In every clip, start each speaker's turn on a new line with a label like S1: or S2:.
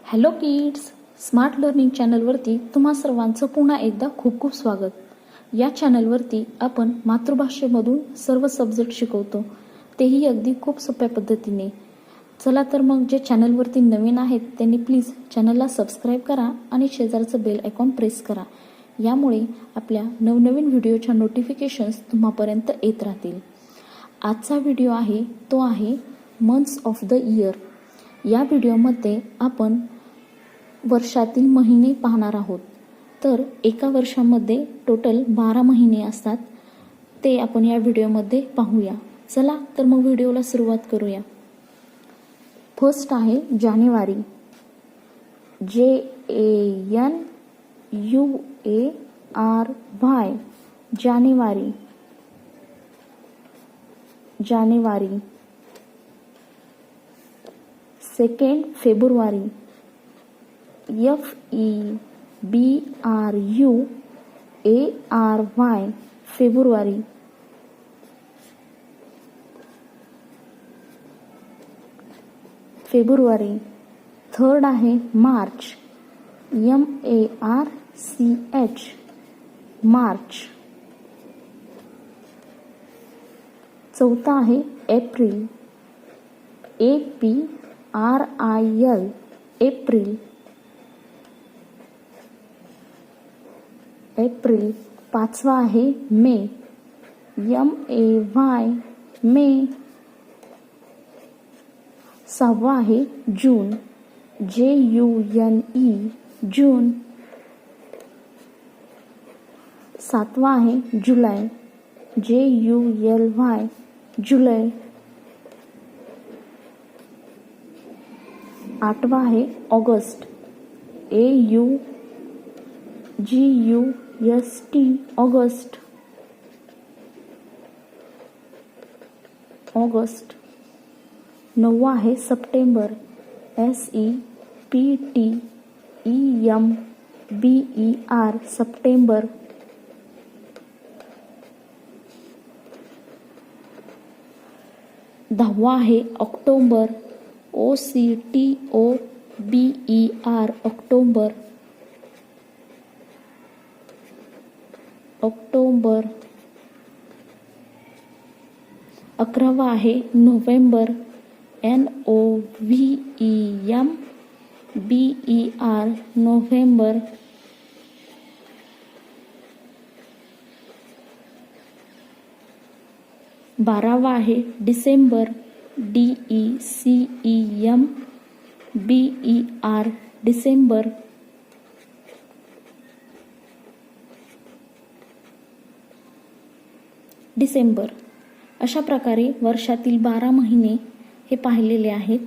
S1: Hello kids, smart learning चॅनलवरती तुम्हा सर्वांचं पुन्हा एकदा खूप खूप स्वागत. या चॅनलवरती आपण मातृभाषेमधून सर्व सब्जेक्ट शिकवतो, तेही अगदी खूप सोप्या पद्धतीने. चला तर मग जे चॅनलवरती नवीन आहेत त्यांनी प्लीज चॅनलला सबस्क्राईब करा आणि शेजारचं बेल आयकॉन प्रेस करा. यामुळे आपल्या नवनवीन व्हिडिओच्या नोटिफिकेशन्स तुम्हापर्यंत येत राहतील. आजचा व्हिडिओ आहे तो आहे मंथ्स ऑफ द इयर. या व्हिडिओमध्ये आपण वर्षातील महिने पाहणार आहोत. तर एका वर्षामध्ये टोटल 12 महिने असतात, ते आपण या व्हिडिओमध्ये पाहूया. चला तर मग व्हिडिओला सुरुवात करूया. फर्स्ट आहे जानेवारी. JANUARY जानेवारी. जानेवारी. सेकंड फेब्रुवारी. FEBRUARY फेब्रुवारी. फेब्रुवारी. थर्ड आहे मार्च. MARCH मार्च. चौथा आहे एप्रिल. APRIL April. एप्रिल. पाचवा आहे मे. MAY मे. सहावा आहे जून. JUNE जून. सातवा आहे जुलै. JULY जुलै. आठवा आहे ऑगस्ट. AUGUST August. ऑगस्ट. नववा आहे सप्टेंबर. SEPTEMBER September. दहावा आहे ऑक्टोबर. OCTOBER October. ऑक्टोबर. अकरावा आहे नोव्हेंबर. NOVEMBER November. बारावा आहे डिसेंबर. DECEMBER डिसेंबर. डिसेंबर. अशा प्रकारे वर्षातील 12 महिने हे पाहिलेले आहेत.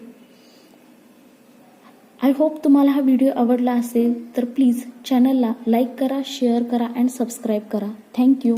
S1: आय होप तुम्हाला हा व्हिडिओ आवडला असेल तर प्लीज चॅनलला लाईक करा, शेअर करा अँड सबस्क्राईब करा. थँक्यू.